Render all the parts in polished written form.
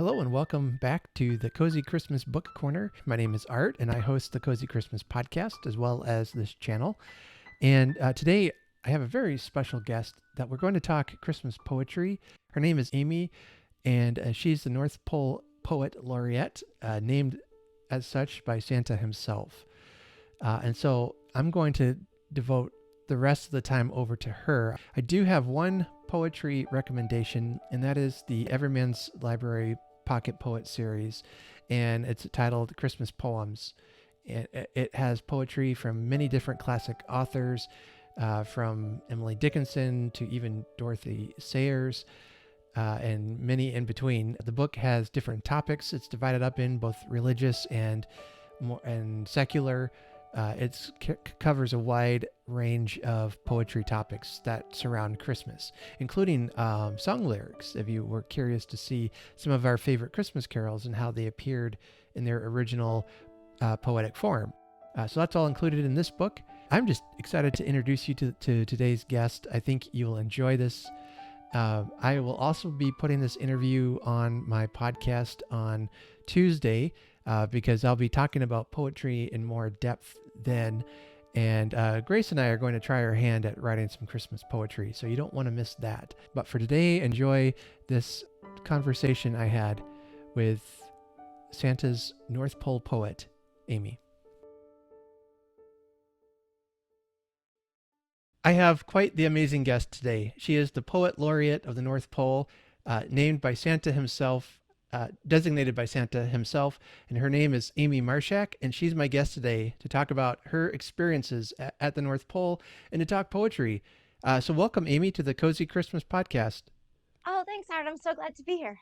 Hello and welcome back to the Cozy Christmas Book Corner. My name is Art and I host the Cozy Christmas podcast as well as this channel. And today I have a very special guest that we're going to talk Christmas poetry. Her name is Amy and she's the North Pole Poet Laureate, named as such by Santa himself. And so I'm going to devote the rest of the time over to her. I do have one poetry recommendation, and that is the Everyman's Library Pocket Poet series, and it's titled Christmas Poems. It has poetry from many different classic authors, from Emily Dickinson to even Dorothy Sayers, and many in between. The book has different topics. It's divided up in both religious and secular. It covers a wide range of poetry topics that surround Christmas, including song lyrics, if you were curious to see some of our favorite Christmas carols and how they appeared in their original poetic form. So that's all included in this book. I'm just excited to introduce you to today's guest. I think you will enjoy this. I will also be putting this interview on my podcast on Tuesday, because I'll be talking about poetry in more depth then. And Grace and I are going to try our hand at writing some Christmas poetry, so you don't want to miss that. But for today, enjoy this conversation I had with Santa's North Pole poet, Amy. I have quite the amazing guest today. She is the Poet Laureate of the North Pole, named by Santa himself, designated by Santa himself, and her name is Amy Marschak, and she's my guest today to talk about her experiences at the North Pole and to talk poetry. So welcome, Amy, to the Cozy Christmas Podcast. Oh, thanks, Art. I'm so glad to be here.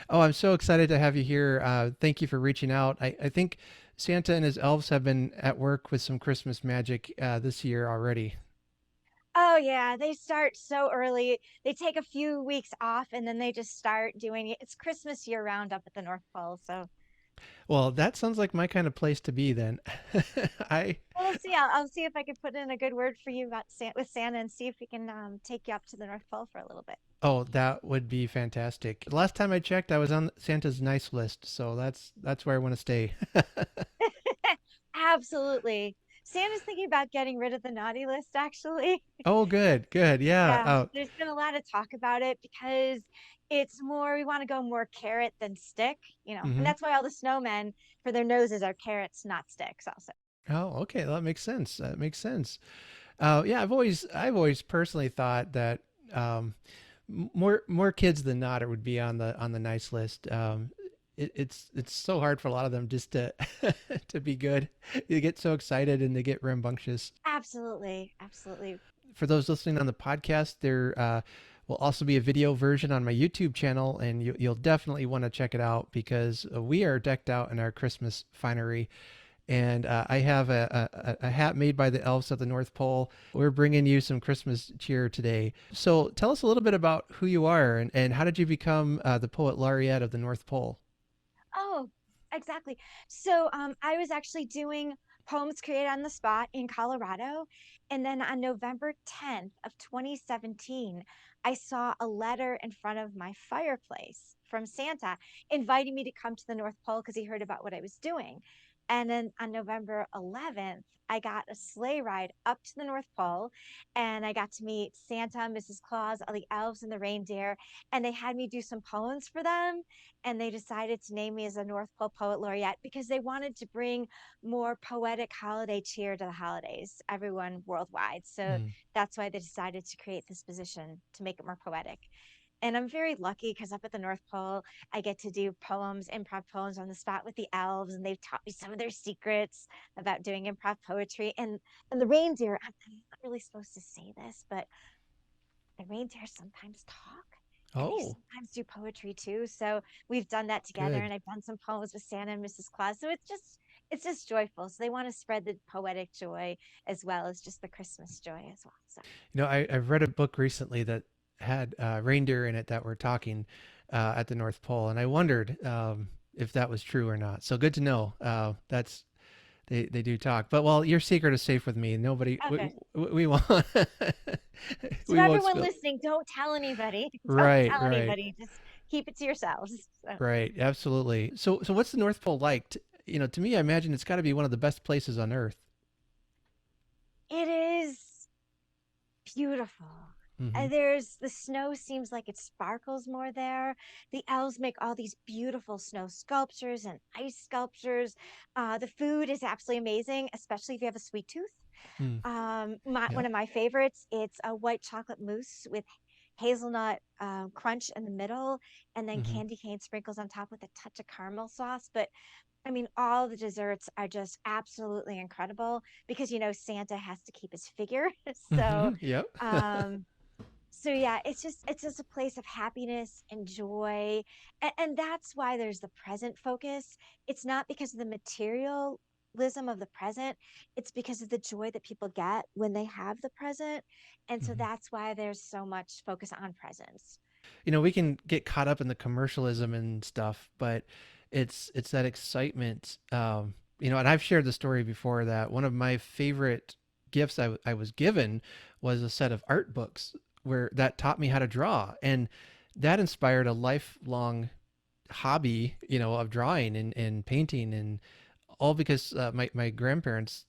Oh, I'm so excited to have you here. Thank you for reaching out. I think Santa and his elves have been at work with some Christmas magic this year already. Oh, yeah. They start so early. They take a few weeks off and then they just start doing it. It's Christmas year round up at the North Pole. So Well, that sounds like my kind of place to be then. I we'll see. I'll see if I can put in a good word for you about with Santa and see if we can take you up to the North Pole for a little bit. Oh, that would be fantastic. Last time I checked, I was on Santa's nice list, so that's where I want to stay. Absolutely. Santa's thinking about getting rid of the naughty list, actually. Oh, good, good. Yeah. Yeah, Oh, there's been a lot of talk about it because it's more, we want to go more carrot than stick, and hmm that's why all the snowmen for their noses are carrots, not sticks, also. oh, okay. That makes sense. That makes sense. Yeah, I've always personally thought that more kids than not it would be on the nice list. It's so hard for a lot of them just to to be good. They get so excited and they get rambunctious. Absolutely, absolutely. For those listening on the podcast, there will also be a video version on my YouTube channel, and you'll definitely want to check it out because we are decked out in our Christmas finery. And I have a hat made by the elves at the North Pole. We're bringing you some Christmas cheer today. So tell us a little bit about who you are and how did you become the Poet Laureate of the North Pole? Oh, exactly. So I was actually doing poems created on the spot in Colorado. And then on November 10th of 2017, I saw a letter in front of my fireplace from Santa inviting me to come to the North Pole because he heard about what I was doing. And then on November 11th, I got a sleigh ride up to the North Pole and I got to meet Santa, Mrs. Claus, all the elves and the reindeer. And they had me do some poems for them, and they decided to name me as a North Pole Poet Laureate because they wanted to bring more poetic holiday cheer to the holidays, everyone worldwide. So Mm. that's why they decided to create this position to make it more poetic. And I'm very lucky because up at the North Pole, I get to do poems, improv poems on the spot with the elves, and they've taught me some of their secrets about doing improv poetry. And the reindeer, I'm not really supposed to say this, but the reindeer sometimes talk and they Oh, sometimes do poetry too. So we've done that together and good. I've done some poems with Santa and Mrs. Claus. So it's just joyful. So they want to spread the poetic joy as well as just the Christmas joy as well. So I've read a book recently that had reindeer in it that were talking at the North Pole, and I wondered if that was true or not. So good to know. That's they do talk. But well, your secret is safe with me. Nobody okay. we won't So we won't everyone spill. listening, don't tell anybody. Don't Right, tell right. anybody. Just keep it to yourselves. So Right. Absolutely. So what's the North Pole like? To me, I imagine it's got to be one of the best places on Earth. it is beautiful. Mm-hmm. There's the snow seems like it sparkles more there. The elves make all these beautiful snow sculptures and ice sculptures. The food is absolutely amazing, especially if you have a sweet tooth. Mm. One Yep. of my favorites, it's a white chocolate mousse with hazelnut crunch in the middle, and then Mm-hmm. candy cane sprinkles on top with a touch of caramel sauce. But I mean, all the desserts are just absolutely incredible because Santa has to keep his figure. So, Mm-hmm. Yep. um, so yeah, it's just a place of happiness and joy, and that's why there's the present focus. It's not because of the materialism of the present, it's because of the joy that people get when they have the present, and so Mm-hmm. that's why there's so much focus on presence. We can get caught up in the commercialism and stuff, but it's that excitement. And I've shared the story before that one of my favorite gifts I was given was a set of art books where that taught me how to draw, and that inspired a lifelong hobby, of drawing and painting, and all because my grandparents.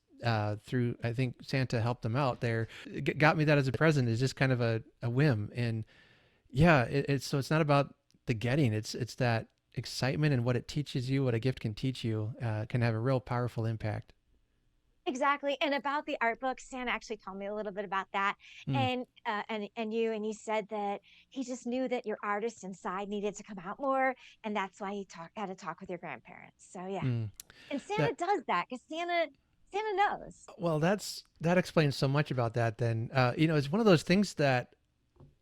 Through I think Santa helped them out there, got me that as a present. Is just kind of a whim, and yeah, it's not about the getting. It's that excitement and what it teaches you, what a gift can teach you, can have a real powerful impact. Exactly. And about the art book, Stan actually told me a little bit about that. Mm, And he said that he just knew that your artist inside needed to come out more, and that's why had to talk with your grandparents. So yeah. mm. And Santa That does that because Santa knows. well, that explains so much about that. Then, it's one of those things that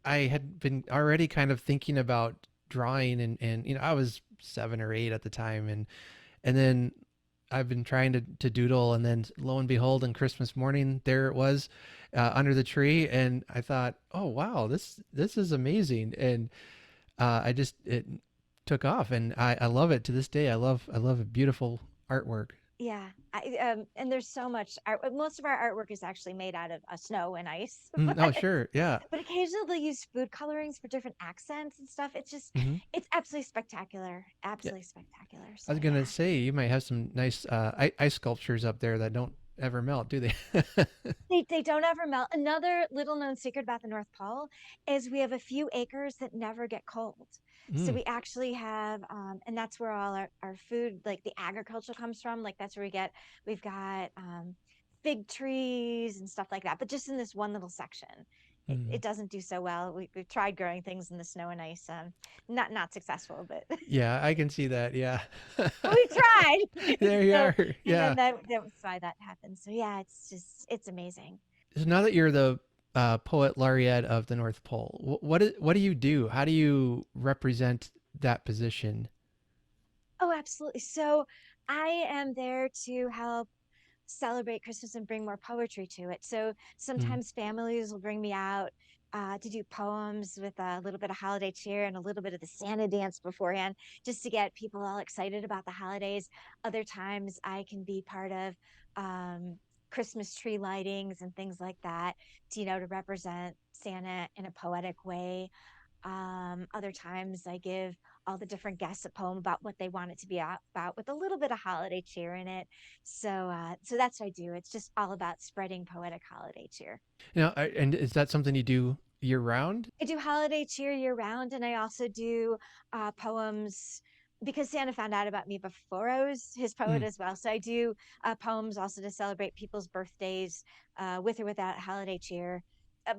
I had been already kind of thinking about drawing, and I was 7 or 8 at the time, and then I've been trying to doodle, and then lo and behold, on Christmas morning, there it was, under the tree, and I thought, oh wow, this is amazing, and it took off, and I love it to this day. I love beautiful artwork. Yeah. And there's so much art. Most of our artwork is actually made out of snow and ice, Mm, oh but sure, yeah. occasionally they'll use food colorings for different accents and stuff. Hmm. It's absolutely spectacular. Yeah, Absolutely spectacular. I So was gonna yeah. say you might have some nice ice sculptures up there that don't ever melt, do they? They don't ever melt. Another little known secret about the North Pole is we have a few acres that never get cold. So Mm, we actually have, and that's where all our food, like the agriculture comes from. Like that's where we've got fig trees and stuff like that, but just in this one little section. mm. It doesn't do so well. We've tried growing things in the snow and ice, not successful, but Yeah, I can see that. Yeah. we tried. There you So, are. and Yeah. then that's why that happened. So yeah, it's amazing. So now that you're the poet laureate of the North Pole, what do you do? How do you represent that position? Oh, absolutely. So I am there to help celebrate Christmas and bring more poetry to it. So Mm, sometimes families will bring me out to do poems with a little bit of holiday cheer and a little bit of the Santa dance beforehand, just to get people all excited about the holidays. Other times I can be part of Christmas tree lightings and things like that, to represent Santa in a poetic way. Other times I give all the different guests a poem about what they want it to be about with a little bit of holiday cheer in it. So that's what I do. It's just all about spreading poetic holiday cheer. and is that something you do year round? I do holiday cheer year round, and I also do poems because Santa found out about me before I was his poet Mm, as well. So I do poems also to celebrate people's birthdays with or without holiday cheer.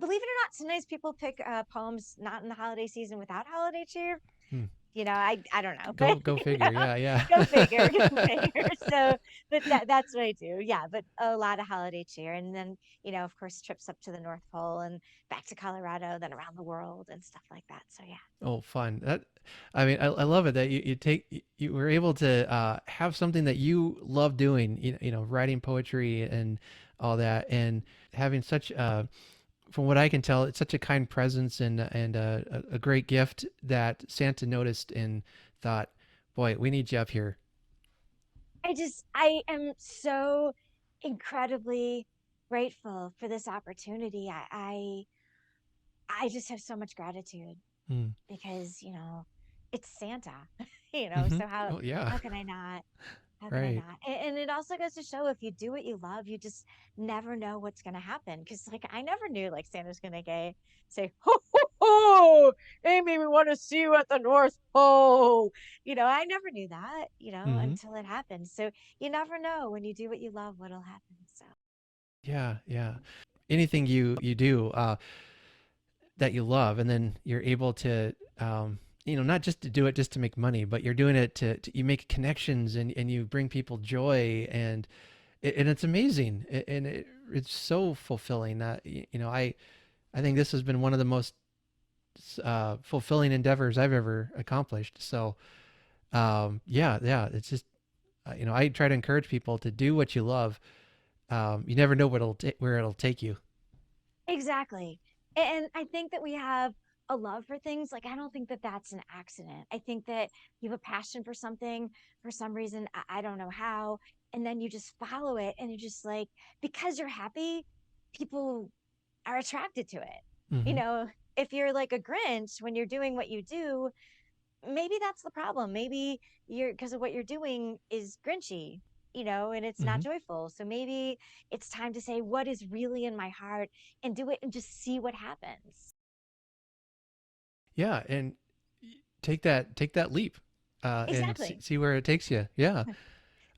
Believe it or not, sometimes people pick poems not in the holiday season without holiday cheer. mm. I don't know, but Go figure. Yeah, yeah. go figure, go figure. So, but that's what I do. Yeah, but a lot of holiday cheer, and then of course, trips up to the North Pole and back to Colorado, then around the world and stuff like that. So yeah. Oh, fun. I mean, I love it that you were able to have something that you love doing, writing poetry and all that, and having such from what I can tell, it's such a kind presence and a great gift that Santa noticed and thought, boy, we need Jeff here. I am so incredibly grateful for this opportunity. I just have so much gratitude Mm, because it's Santa, Hmm. so how Oh yeah. how can I not? How can I Right. not? And it also goes to show if you do what you love, you just never know what's going to happen. Cause like I never knew like Santa's going to say, ho, ho, ho, Amy, we want to see you at the North Pole. I never knew that, Hmm. until it happened. So you never know when you do what you love, what'll happen. So Yeah, yeah. Anything you do that you love, and then you're able to, not just to do it just to make money, but you're doing it to you make connections, and you bring people joy, and it's amazing, and it's so fulfilling. I think this has been one of the most fulfilling endeavors I've ever accomplished. So yeah, yeah, it's just I try to encourage people to do what you love. You never know where it'll take you. exactly. And I think that we have a love for things. Like, I don't think that that's an accident. I think that you have a passion for something for some reason. I don't know how. And then you just follow it and you're just like, because you're happy, people are attracted to it. You Hmm. know, if you're like a Grinch when you're doing what you do, maybe that's the problem. Maybe you're because of what you're doing is grinchy, and it's not Hmm. joyful. So maybe it's time to say what is really in my heart and do it and just see what happens. Yeah, and take that leap, and Exactly. see where it takes you. Yeah.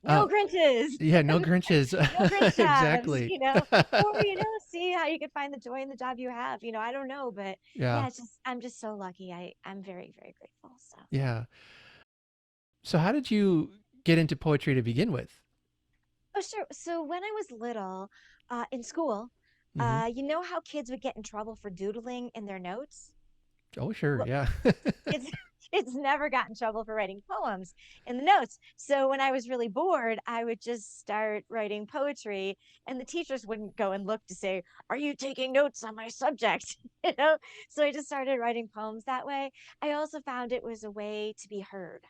No Uh, Grinches, yeah, no Grinches. no Grinch jobs, Exactly. or, see how you could find the joy in the job you have. I don't know, but Yeah, yeah, I'm just so lucky. I'm very, very grateful. So. yeah. So how did you get into poetry to begin with? Oh, sure. So when I was little, in school, Hmm. you know how kids would get in trouble for doodling in their notes? Oh, sure. Well, Yeah. kids kids never got in trouble for writing poems in the notes. So when I was really bored, I would just start writing poetry, and the teachers wouldn't go and look to say, "Are you taking notes on my subject?" You know. So I just started writing poems that way. I also found it was a way to be heard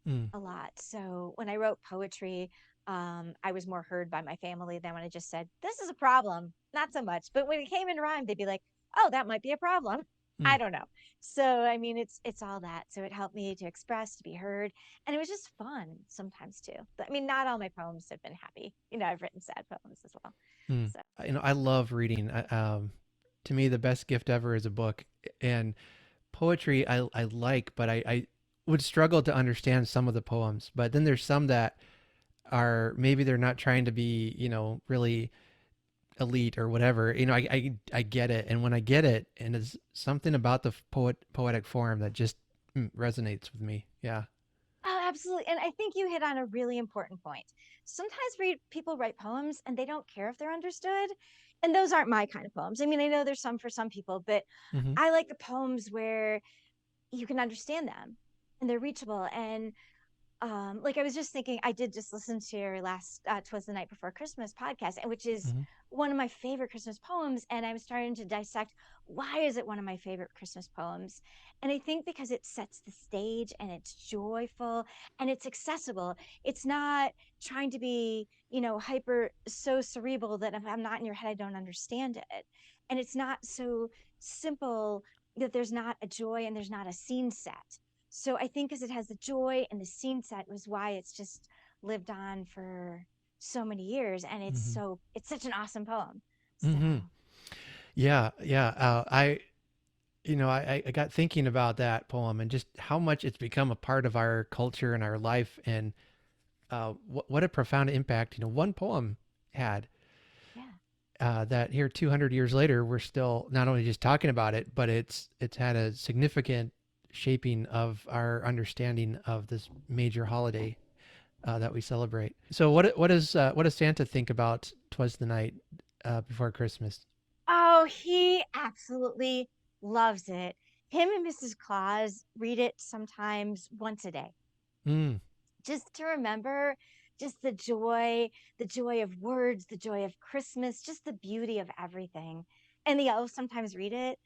Mm. a lot. So when I wrote poetry, I was more heard by my family than when I just said, "This is a problem." Not so much. But when it came in rhyme, they'd be like, "Oh, that might be a problem." Mm. I don't know. So I mean, it's all that. So it helped me to express, to be heard, and it was just fun sometimes too. But, I mean, not all my poems have been happy. I've written sad poems as well. Mm. So I love reading. To me, the best gift ever is a book, and poetry I like, but I would struggle to understand some of the poems. But then there's some that are maybe they're not trying to be, really elite or whatever. I get it, and when I get it, and it's something about the poetic form that just resonates with me. Yeah. oh, absolutely. And I think you hit on a really important point. Sometimes people write poems and they don't care if they're understood. And those aren't my kind of poems. I mean, I know there's some for some people, but Hmm. I like the poems where you can understand them and they're reachable. And like I was just thinking, I did just listen to your last "Twas the Night Before Christmas" podcast, and which is Hmm. one of my favorite Christmas poems. And I'm starting to dissect why is it one of my favorite Christmas poems. And I think because it sets the stage and it's joyful and it's accessible. It's not trying to be, hyper so cerebral that if I'm not in your head, I don't understand it. And it's not so simple that there's not a joy and there's not a scene set. So I think because it has the joy and the scene set was why it's just lived on for so many years, and Hmm. it's such an awesome poem. So Hmm. Yeah, yeah. I got thinking about that poem and just how much it's become a part of our culture and our life, and what a profound impact, one poem had. yeah. That here 200 years later, we're still not only just talking about it, but it's had a significant shaping of our understanding of this major holiday that we celebrate. So what does Santa think about "Twas the Night Before Christmas"? Oh, he absolutely loves it. Him and Mrs. Claus read it sometimes once a day, Mm. just to remember just the joy of words, the joy of Christmas, just the beauty of everything. And the elves sometimes read it.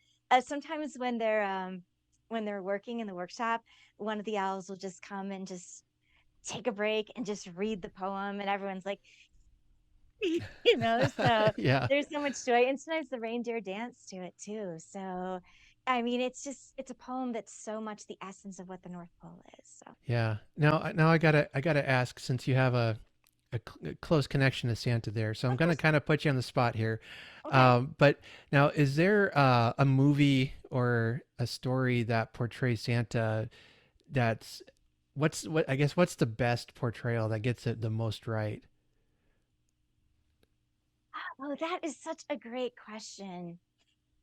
Sometimes when they're working in the workshop, one of the elves will just come and just take a break and just read the poem, and everyone's like, so Yeah. there's so much joy. And sometimes the reindeer dance to it too. So I mean, it's a poem that's so much the essence of what the North Pole is. So, Yeah. Now I gotta ask, since you have a close connection to Santa there, so I'm of gonna course, kind of put you on the spot here. okay. But now, is there a movie or a story that portrays Santa that's what I guess what's the best portrayal that gets it the most right? Oh, that is such a great question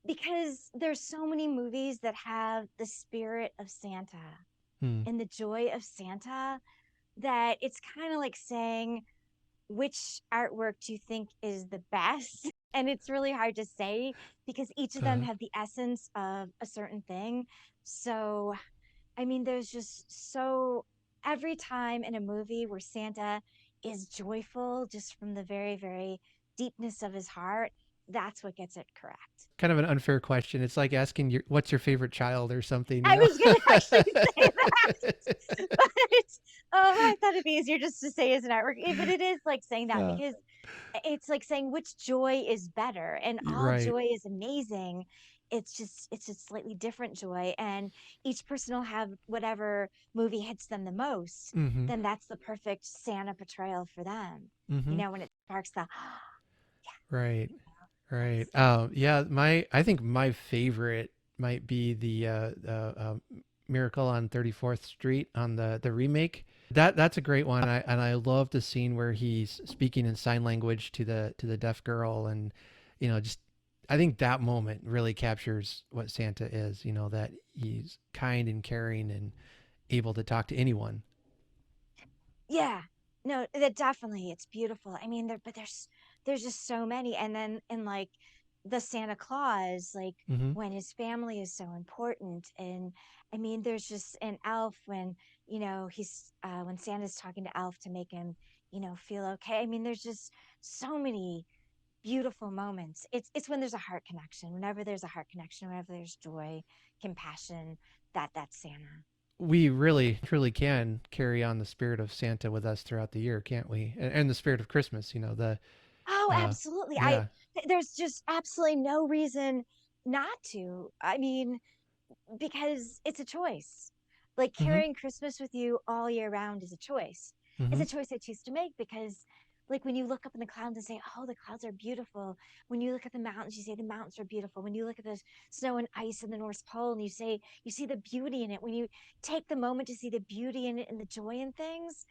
because there's so many movies that have the spirit of Santa Hmm. and the joy of Santa that it's kind of like saying which artwork do you think is the best? And it's really hard to say because each of them Uh, have the essence of a certain thing. So, I mean, there's just so every time in a movie where Santa is joyful just from the very, very deepness of his heart, that's what gets it correct. Kind of an unfair question. It's like asking what's your favorite child or something, you I know? was going to actually say that, but I thought it'd be easier just to say as an artwork. But it is like saying that uh, because it's like saying which joy is better, and all right. joy is amazing. It's just slightly different joy, and each person will have whatever movie hits them the most. Mm-hmm. Then that's the perfect Santa portrayal for them. Mm-hmm. When it sparks the Right. Right. yes, Yeah, my I think my favorite might be the Miracle on 34th Street on the remake. That's a great one. I love the scene where he's speaking in sign language to the deaf girl, and just I think that moment really captures what Santa is, that he's kind and caring and able to talk to anyone. yeah, no, that definitely, it's beautiful. I mean, there's just so many, and then in like the Santa Claus, like Mhm. when his family is so important, and I mean, there's just an Elf when he's when Santa's talking to Elf to make him feel okay. I mean, there's just so many beautiful moments. It's when there's a heart connection. Whenever there's a heart connection, whenever there's joy, compassion, that's Santa. We really truly can carry on the spirit of Santa with us throughout the year, can't we? And the spirit of Christmas, the Oh, uh absolutely. yeah. There's just absolutely no reason not to. I mean, because it's a choice. Like Mhm. carrying Christmas with you all year round is a choice. It's Mhm. a choice I choose to make because like when you look up in the clouds and say, "Oh, the clouds are beautiful." When you look at the mountains, you say the mountains are beautiful. When you look at the snow and ice in the North Pole and you say you see the beauty in it. When you take the moment to see the beauty in it and the joy in things,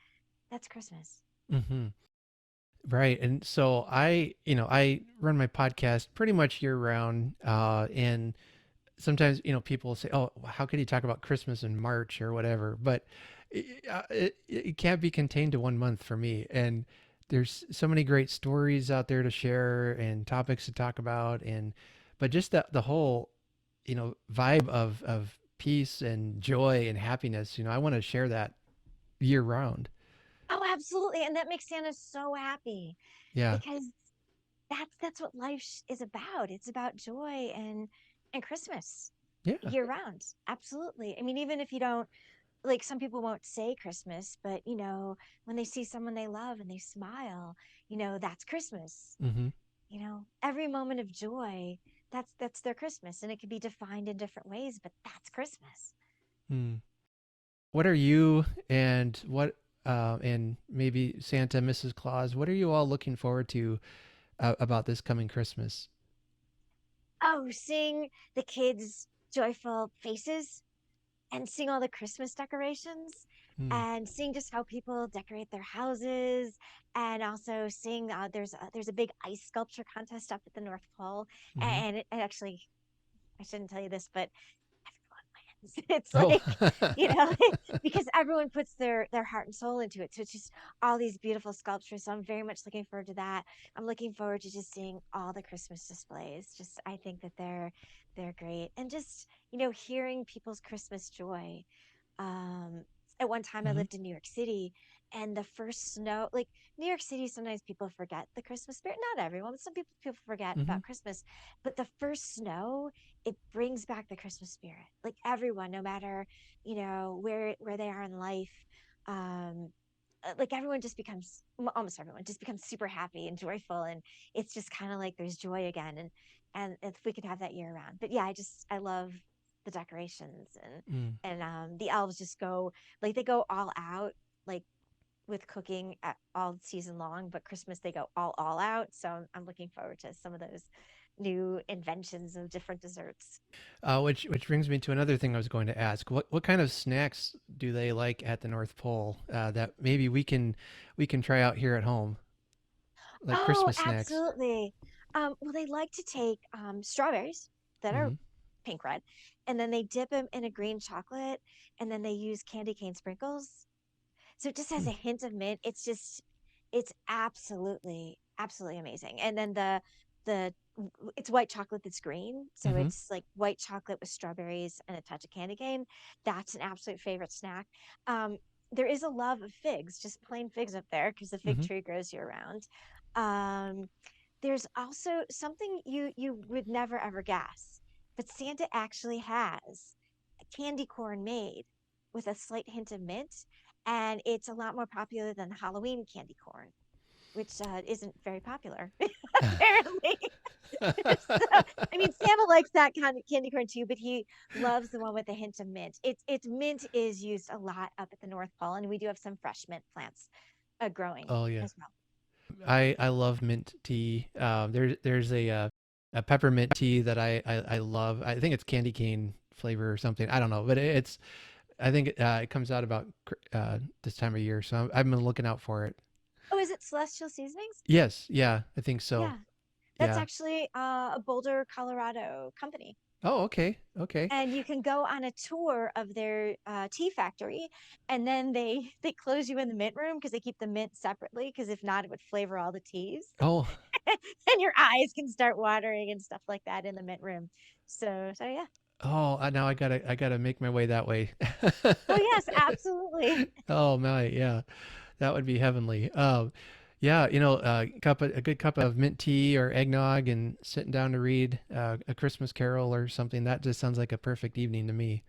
that's Christmas. Mhm. Right. And so I run my podcast pretty much year round, and sometimes, people say, "Oh, how could you talk about Christmas in March or whatever?" But it can't be contained to one month for me. And there's so many great stories out there to share and topics to talk about, and but just the whole, vibe of peace and joy and happiness, I want to share that year round. Oh, absolutely. And that makes Santa so happy Yeah. because that's what life is about. It's about joy and Christmas Yeah. year round. Absolutely. I mean, even if you don't like some people won't say Christmas, but when they see someone they love and they smile, that's Christmas. Mm-hmm. Every moment of joy, that's their Christmas. And it can be defined in different ways, but that's Christmas. Mm. What are you and maybe Santa, Mrs. Claus, what are you all looking forward to about this coming Christmas? Oh, seeing the kids' joyful faces and seeing all the Christmas decorations Hmm. and seeing just how people decorate their houses and also seeing there's a big ice sculpture contest up at the North Pole Mm-hmm. and it actually I shouldn't tell you this but everyone wins. It's Oh. like because everyone puts their heart and soul into it, so it's just all these beautiful sculptures, so I'm very much looking forward to that. I'm looking forward to just seeing all the Christmas displays. Just I think that they're great, and just hearing people's Christmas joy. um at one time I Hmm. lived in New York City, and the first snow, like New York City, sometimes people forget the Christmas spirit. Not everyone, but some people forget Hmm. about Christmas. But the first snow, it brings back the Christmas spirit. Like everyone, no matter where they are in life, um like everyone just becomes almost everyone just becomes super happy and joyful, and it's just kind of like there's joy again. And if we could have that year round. But yeah, I love the decorations, Mm. and the elves just go like they go all out, like with cooking all season long, but Christmas they go all out. So I'm looking forward to some of those new inventions of different desserts. Which brings me to another thing I was going to ask. What kind of snacks do they like at the North Pole that maybe we can try out here at home, like Oh, Christmas snacks? absolutely. Well, they like to take strawberries that are Hmm. pink red, and then they dip them in a green chocolate, and then they use candy cane sprinkles. So it just has a hint of mint. It's absolutely amazing. And then the it's white chocolate that's green, so Hmm. it's like white chocolate with strawberries and a touch of candy cane. That's an absolute favorite snack. Um, there is a love of figs, just plain figs up there because the fig Hmm. tree grows year round. Um, there's also something you would never ever guess, but Santa actually has a candy corn made with a slight hint of mint, and it's a lot more popular than Halloween candy corn, which isn't very popular apparently. So, I mean, Santa likes that kind of candy corn too, but he loves the one with a hint of mint. It's mint is used a lot up at the North Pole, and we do have some fresh mint plants growing Oh yeah, as well. I love mint tea. There's a peppermint tea that I love. I think it's candy cane flavor or something. I don't know, but it's I think it comes out about this time of year, so I've been looking out for it. Oh, is it Celestial Seasonings? Yes, yeah, I think so. Yeah, that's Yeah. actually a Boulder, Colorado company. Oh, okay, okay. And you can go on a tour of their tea factory, and then they close you in the mint room because they keep the mint separately, because if not it would flavor all the teas. Oh, And your eyes can start watering and stuff like that in the mint room. So yeah. oh, now I gotta make my way that way. Oh yes, absolutely. Oh my, yeah, that would be heavenly. Yeah, a good cup of mint tea or eggnog, and sitting down to read a Christmas Carol or something. That just sounds like a perfect evening to me.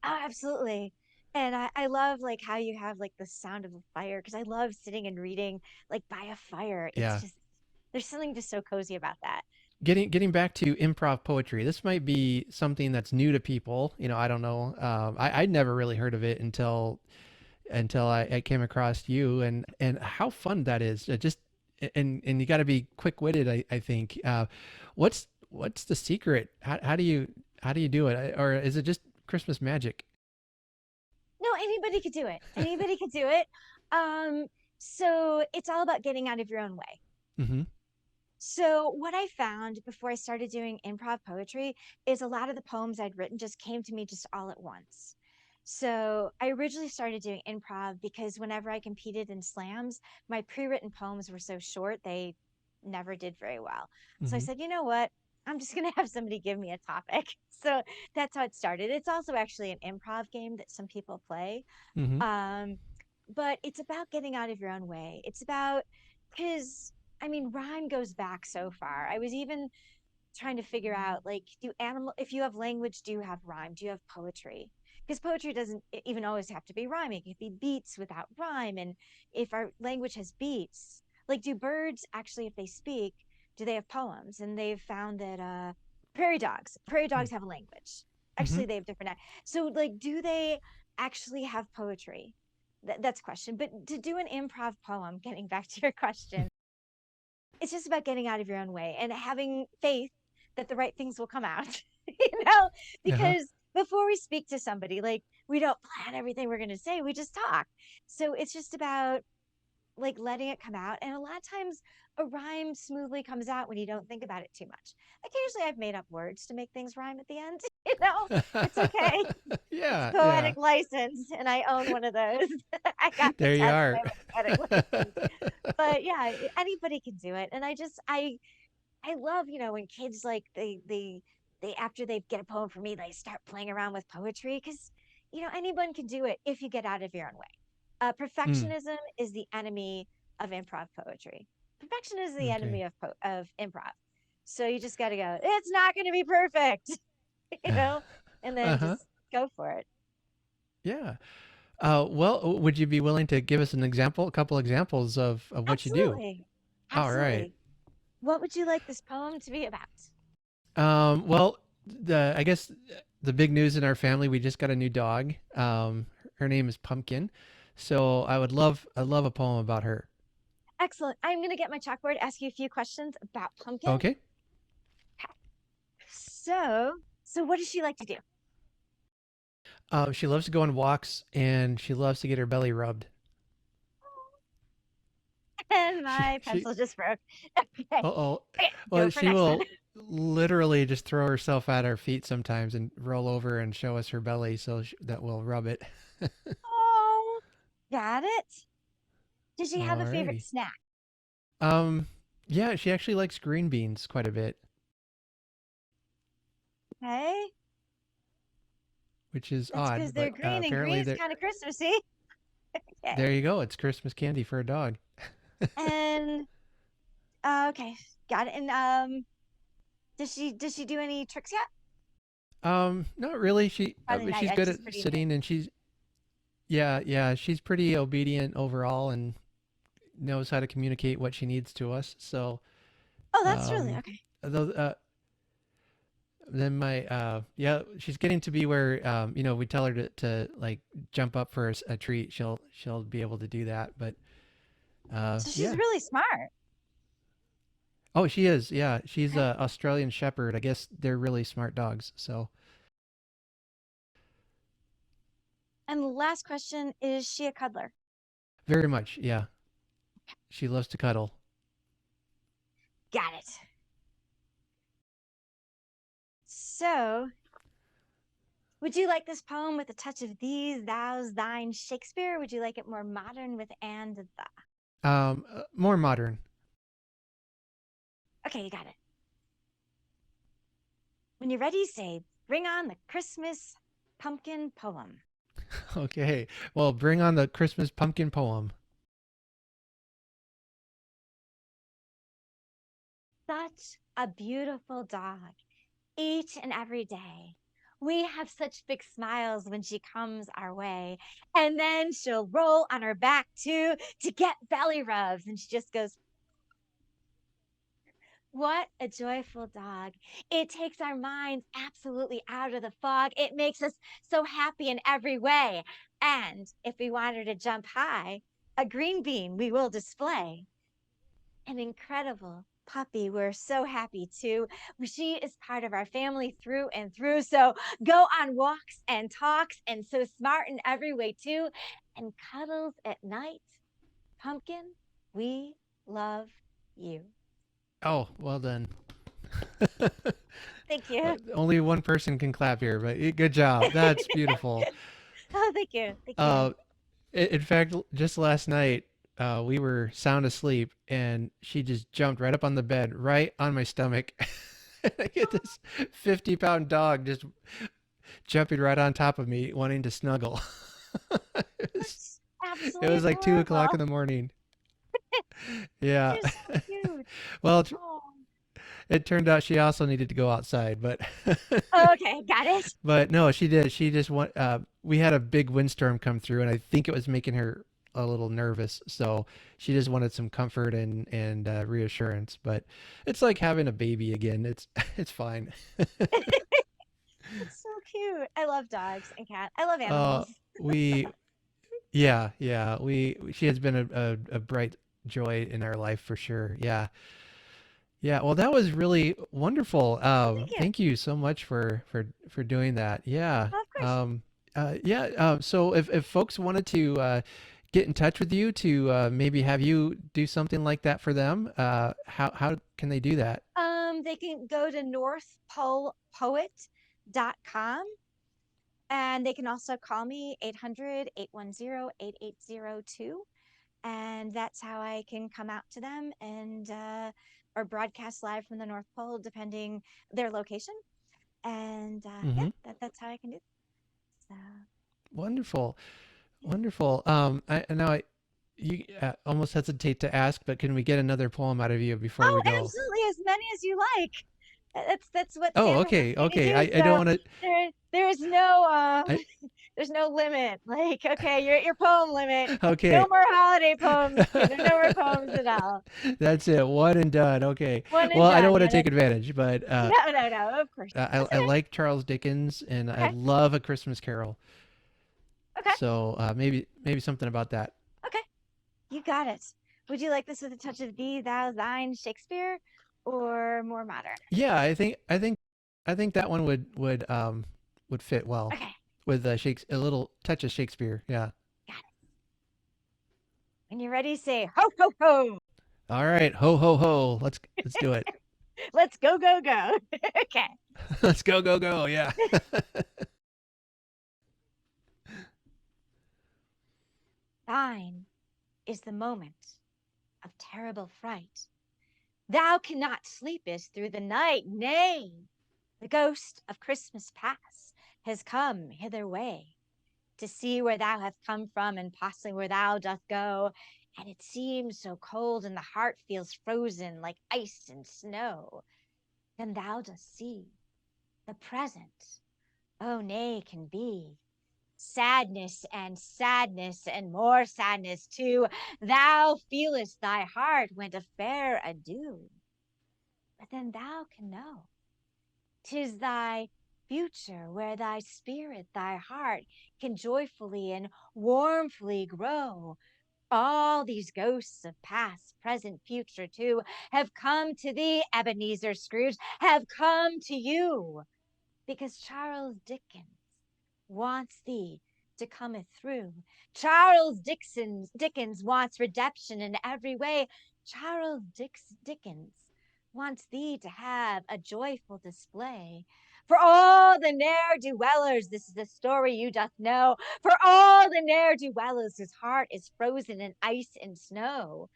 Oh, absolutely. And I love like how you have like the sound of a fire, because I love sitting and reading like by a fire. It's Yeah. just there's something just so cozy about that. Getting back to improv poetry, this might be something that's new to people. I don't know. I'd never really heard of it until I came across you, and how fun that is. Just and you got to be quick witted. I think. What's the secret? How do you do it? Or is it just Christmas magic? No, anybody could do it. Anybody could do it. Um, so it's all about getting out of your own way. Mm-hmm. So what I found before I started doing improv poetry is a lot of the poems I'd written just came to me just all at once. So I originally started doing improv because whenever I competed in slams, my pre-written poems were so short, they never did very well. So I Mm-hmm. said, you know what? I'm just going to have somebody give me a topic. So that's how it started. It's also actually an improv game that some people play. Mm-hmm. Um, but it's about getting out of your own way. It's about, because I mean, rhyme goes back so far. I was even trying to figure out, like, if you have language, do you have rhyme? Do you have poetry? Because poetry doesn't even always have to be rhyming. It could be beats without rhyme. And if our language has beats, like, do birds actually, if they speak, do they have poems? And they've found that prairie dogs have a language. Mm-hmm. Actually, they have different. So, like, do they actually have poetry? That's a question. But to do an improv poem, getting back to your question, it's just about getting out of your own way and having faith that the right things will come out, you know, Uh-huh. because before we speak to somebody, like, we don't plan everything we're going to say, we just talk. So it's just about like letting it come out. And a lot of times a rhyme smoothly comes out when you don't think about it too much. Occasionally I've made up words to make things rhyme at the end, you know, it's okay. It's Yeah, yeah. poetic license, and I own one of those. I got the There you test are. by my poetic license. But yeah, anybody can do it. And I love, when kids like they after they get a poem from me, they start playing around with poetry, because anyone can do it if you get out of your own way. Mm, Perfectionism is the enemy of improv poetry. Perfection is the okay. enemy of improv. So you just got to go, it's not going to be perfect, you know, and then Uh-huh. just go for it. Yeah. Well, would you be willing to give us a couple examples of what you do? Absolutely. All right. Absolutely. What would you like this poem to be about? Well, I guess the big news in our family. We just got a new dog. Her name is Pumpkin. So I love a poem about her. Excellent. I'm going to get my chalkboard, ask you a few questions about Pumpkin. Okay. So what does she like to do? She loves to go on walks and she loves to get her belly rubbed. And She my she pencil just broke. Okay. uh-oh. Okay, Well, go for she next one. will literally just throw herself at our feet sometimes and roll over and show us her belly that we'll rub it. Oh, got it. Does she have a favorite Alrighty. snack? Um, yeah, she actually likes green beans quite a bit, Okay. which is That's odd, because they're but green and apparently green's kind of Christmassy. Okay. there you go. It's Christmas candy for a dog. And okay, got it. And does she do any tricks yet? Not really. Probably not She's yet. good She's at pretty new. sitting, and she's pretty obedient overall, and knows how to communicate what she needs to us. So, Oh, that's really um, okay. though, then yeah, she's getting to be where we tell her to like jump up for a treat. She'll be able to do that. But So she's yeah. really smart. Oh, she is. Yeah, she's Okay. a Australian Shepherd. I guess they're really smart dogs. So And the last question, is she a cuddler? very much. Yeah, she loves to cuddle. Got it. So, would you like this poem with a touch of these, thous, thine, Shakespeare? Or would you like it more modern with and the? More modern. Okay, you got it. When you're ready, say, bring on the Christmas pumpkin poem. Okay. Well, bring on the Christmas pumpkin poem. Such a beautiful dog, each and every day. We have such big smiles when she comes our way. And then she'll roll on her back too to get belly rubs. And she just goes, what a joyful dog. It takes our minds absolutely out of the fog. It makes us so happy in every way. And if we want her to jump high, a green bean we will display. An incredible puppy. We're so happy too. She is part of our family through and through. So go on walks and talks and so smart in every way too. And cuddles at night. Pumpkin, we love you. Oh, well done. Thank you. Only one person can clap here, but good job. That's beautiful. Oh, thank you. Thank you. Uh, in fact, just last night, we were sound asleep, and she just jumped right up on the bed, right on my stomach. I get this 50-pound dog just jumping right on top of me, wanting to snuggle. it, was, That's it absolutely was like 2 o'clock adorable. in the morning. Yeah. You're so cute. Well, Oh. it turned out she also needed to go outside, but Okay, got it. but no, she did. She just want. We had a big windstorm come through, and I think it was making her a little nervous. So she just wanted some comfort and reassurance. But it's like having a baby again. It's fine. That's so cute. I love dogs and cats. I love uh, animals. we yeah. She has been a bright joy in our life for sure. Yeah. Yeah, well, that was really wonderful. Oh, thank you. Thank you so much for doing that. Yeah. Oh, of course. Yeah. So if folks wanted to get in touch with you to maybe have you do something like that for them, how can they do that? They can go to northpolepoet.com and they can also call me 800-810-8802. And that's how I can come out to them and or broadcast live from the North Pole, depending their location. And yeah, Mm-hmm. that's how I can do it. So Wonderful, wonderful. Now you almost hesitate to ask, but can we get another poem out of you before oh, we go? absolutely, as many as you like. That's what Oh, Santa okay, wants me to okay. do. I don't So want to. there is no I There's no limit. Like, okay, your poem limit. No Okay. more holiday poems. There's no more poems at all. That's it. One and done. Okay. One and Well, I don't done. want to Yeah, take that's advantage, but no, no, no. Of course not. I, That's I okay. like Charles Dickens and I Okay. love A Christmas Carol. Okay. So maybe something about that. Okay. You got it. Would you like this with a touch of thee, thou, thine, Shakespeare, or more modern? Yeah, I think that one would fit well Okay. with a little touch of Shakespeare. Yeah. Got it. When you're ready, say ho, ho, ho. All right. Ho ho ho. Let's do it. Let's go, go, go. Okay. Let's go go go. Yeah. Thine is the moment of terrible fright. Thou cannot sleepest through the night. Nay, the ghost of Christmas past has come hither way to see where thou hast come from and possibly where thou dost go. And it seems so cold and the heart feels frozen like ice and snow. Then thou dost see the present, oh nay, can be sadness and more sadness too. Thou feelest thy heart went a fair adieu, but then thou can know 'tis thy future where thy spirit, thy heart can joyfully and warmfully grow. All these ghosts of past, present, future too have come to thee, Ebenezer Scrooge, have come to you because Charles wants thee to cometh through. Dickens wants redemption in every way. Dickens wants thee to have a joyful display. For all the ne'er-do-wellers, this is the story you doth know. For all the ne'er-do-wellers, whose heart is frozen in ice and snow.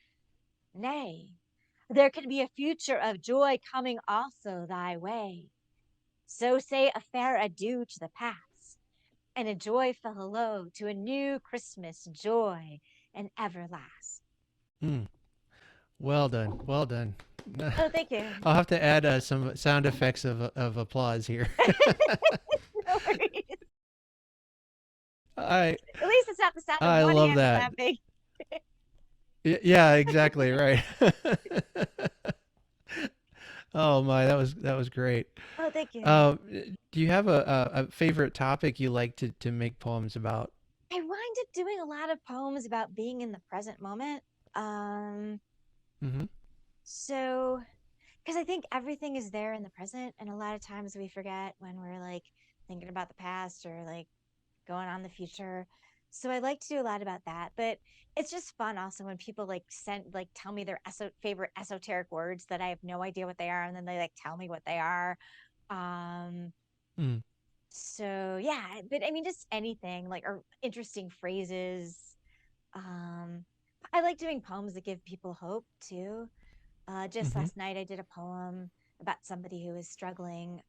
Nay, there can be a future of joy coming also thy way. So say a fair adieu to the past and a joyful hello to a new Christmas joy and everlast. Mm, well done. Well done. Oh, thank you. I'll have to add some sound effects of applause here. No worries. I At least it's not the sound of I one love hand that. clapping. Yeah, exactly right. Oh my, that was great. Oh, thank you. Uh, do you have a favorite topic you like to make poems about? I wind up doing a lot of poems about being in the present moment. Um, Mm-hmm. so because I think everything is there in the present, and a lot of times we forget when we're like thinking about the past or like going on the future. So I like to do a lot about that, but it's just fun also when people like tell me their favorite esoteric words that I have no idea what they are, and then they like tell me what they are. Um, Mm, so yeah, but I mean just anything like or interesting phrases. Um, I like doing poems that give people hope too. Just mm-hmm. last night, I did a poem about somebody who is struggling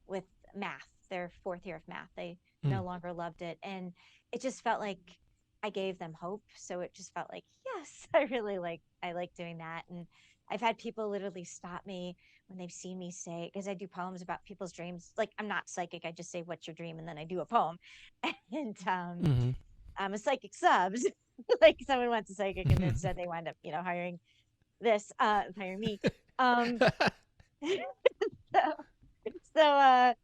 with math, their fourth year of math. They Mm, no longer loved it. And it just felt like I gave them hope. So it just felt like, yes, I like doing that. And I've had people literally stop me when they've seen me say, because I do poems about people's dreams. Like I'm not psychic. I just say, what's your dream? And then I do a poem. And mm-hmm. I'm a psychic subs. Like someone wants a psychic and instead they wind up, hiring hire me. Um, so, so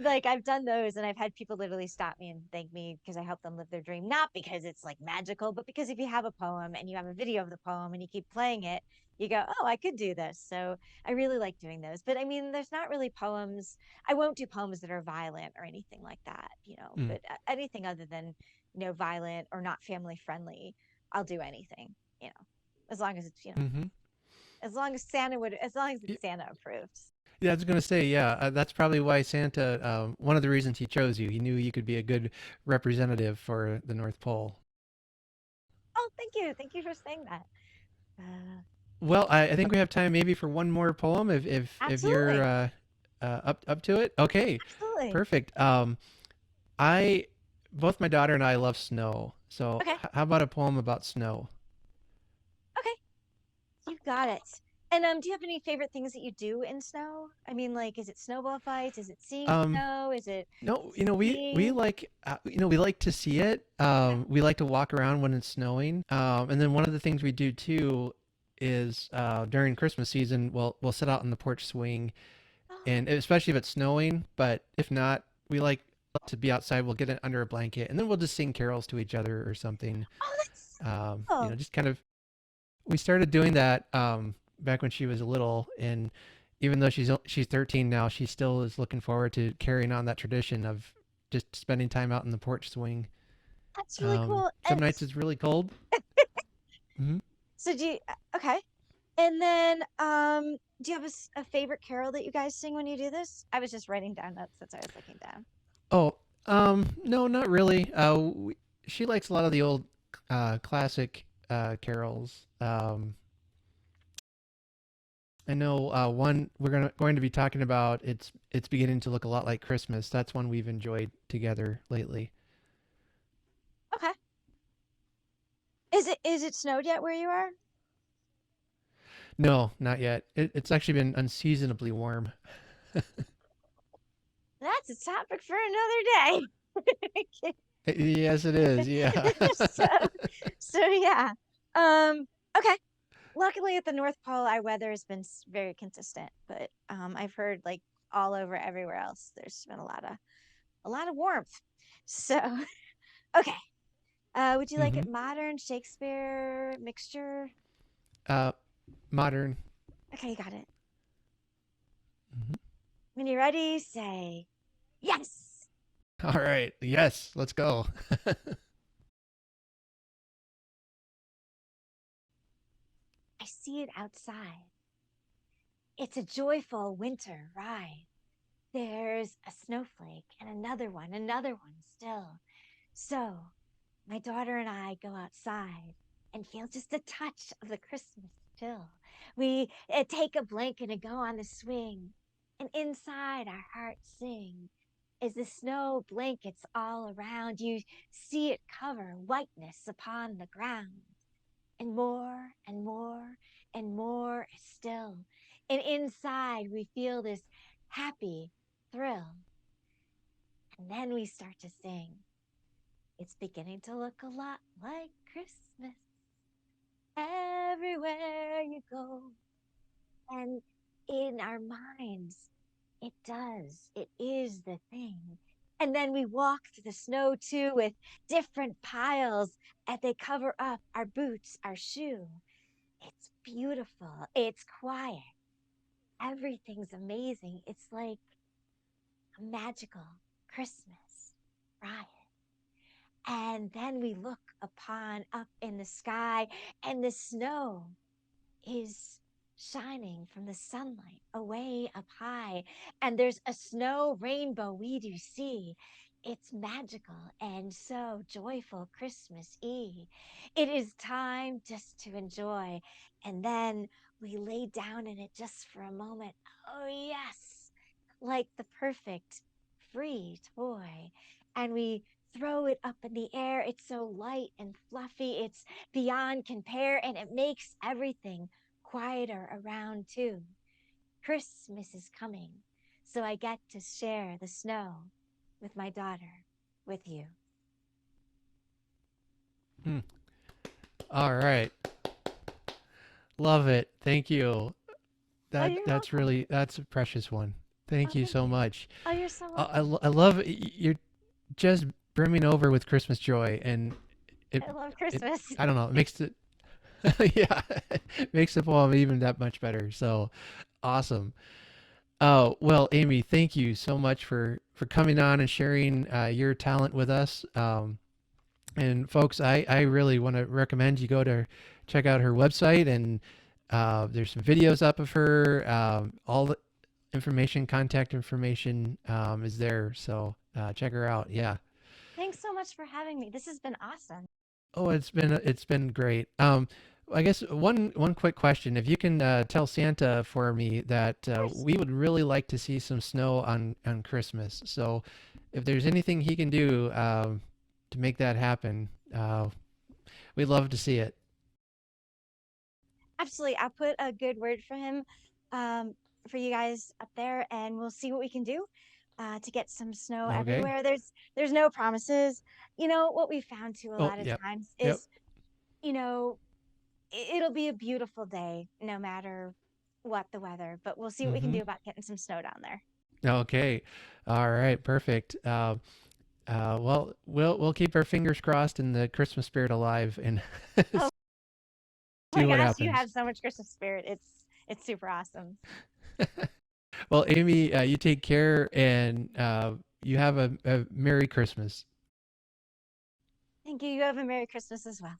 like I've done those and I've had people literally stop me and thank me because I help them live their dream, not because it's like magical, but because if you have a poem and you have a video of the poem and you keep playing it, you go, oh, I could do this. So I really like doing those. But I mean, there's not really poems. I won't do poems that are violent or anything like that, Mm, but anything other than, violent or not family friendly, I'll do anything, as long as it's, mm-hmm. as long as it's Santa approved. Yeah, I was gonna say, yeah, that's probably why Santa. One of the reasons he chose you, he knew you could be a good representative for the North Pole. Oh, thank you for saying that. Uh, Well, I think we have time maybe for one more poem if you're absolutely, up to it. Okay, absolutely. perfect. I both my daughter and I love snow, so Okay, how about a poem about snow? okay, you got it. And do you have any favorite things that you do in snow? I mean, like, is it snowball fights? Is it seeing Um, snow? Is it no, we skiing? like we like to see it. Okay. We like to walk around when it's snowing. And then one of the things we do too is during Christmas season, we'll sit out on the porch swing, Oh, and especially if it's snowing. But if not, we like to be outside. We'll get it under a blanket, and then we'll just sing carols to each other or something. oh, that's cool. Just kind of we started doing that back when she was little, and even though she's 13 now, she still is looking forward to carrying on that tradition of just spending time out in the porch swing. That's really cool. Some nights it's really cold. Hmm. So do you, okay. And then, do you have a favorite carol that you guys sing when you do this? I was just writing down notes. That's why I was looking down. Oh, no, not really. She likes a lot of the old classic carols. I know one we're going to be talking about. It's beginning to look a lot like Christmas. That's one we've enjoyed together lately. Okay. Is it snowed yet where you are? No, not yet. It's actually been unseasonably warm. That's a topic for another day. Yes, it is. Yeah. so, so yeah. Okay. Luckily at the North Pole, our weather has been very consistent, but I've heard like all over everywhere else, there's been a lot of warmth. So, okay. Would you like Hmm. it modern, Shakespeare, mixture? Uh, Modern. Okay, you got it. Hmm. When you're ready, say yes. All right. Yes, let's go. I see it outside. It's a joyful winter ride. There's a snowflake and another one still. So, my daughter and I go outside and feel just a touch of the Christmas chill. We take a blanket and go on the swing, and inside our hearts sing. As the snow blankets all around, you see it cover whiteness upon the ground. And more and more and more still. And inside, we feel this happy thrill. And then we start to sing. It's beginning to look a lot like Christmas everywhere you go. And in our minds, it does. It is the thing. And then we walk through the snow too with different piles and they cover up our boots, our shoe. It's beautiful. It's quiet. Everything's amazing. It's like a magical Christmas ride. And then we look upon up in the sky, and the snow is shining from the sunlight away up high. And there's a snow rainbow we do see. It's magical and so joyful Christmas Eve. It is time just to enjoy. And then we lay down in it just for a moment. Oh, yes, like the perfect free toy. And we throw it up in the air. It's so light and fluffy. It's beyond compare, and it makes everything quieter around too. Christmas is coming, so I get to share the snow with my daughter, with you. Hmm. All right. Love it. Thank you. Oh, you're welcome. That's a precious one. Oh, Thank you thank so you. much. Oh, you're so welcome. I love you're just brimming over with Christmas joy, and it I love it Christmas. I don't know, it makes it yeah, it makes the poem even that much better. So awesome. Oh, well, Amy, thank you so much for coming on and sharing your talent with us. And folks, I really want to recommend you go to check out her website, and there's some videos up of her. All the information, contact information is there. So check her out. Yeah. Thanks so much for having me. This has been awesome. Oh, it's been great. I guess one quick question: if you can tell Santa for me that Of course. we would really like to see some snow on Christmas. So, if there's anything he can do to make that happen, we'd love to see it. Absolutely. I'll put a good word for him, um, for you guys up there, and we'll see what we can do to get some snow Okay. everywhere. There's no promises. What we found too a Oh, lot of yep. times Yep. is, you know, it'll be a beautiful day no matter what the weather, but we'll see what we can Mm-hmm. do about getting some snow down there. Okay. All right. Perfect. Well, we'll keep our fingers crossed and the Christmas spirit alive and Oh see my what gosh, you happens. have so much Christmas spirit. It's super awesome. Well, Amy, you take care and you have a Merry Christmas. Thank you. You have a Merry Christmas as well.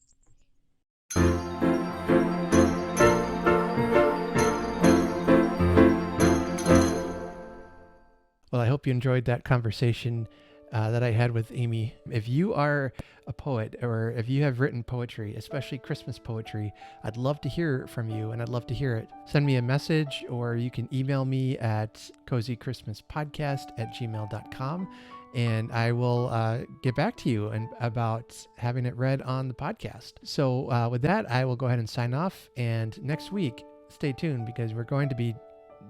Well, I hope you enjoyed that conversation that I had with Amy. If you are a poet or if you have written poetry, especially Christmas poetry, I'd love to hear from you and I'd love to hear it. Send me a message or you can email me at cozychristmaspodcast@gmail.com and I will get back to you and about having it read on the podcast. So, with that, I will go ahead and sign off. And next week, stay tuned because we're going to be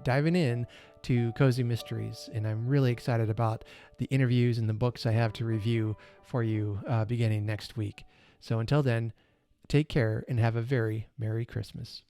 diving in to Cozy Mysteries. And I'm really excited about the interviews and the books I have to review for you beginning next week. So until then, take care and have a very Merry Christmas.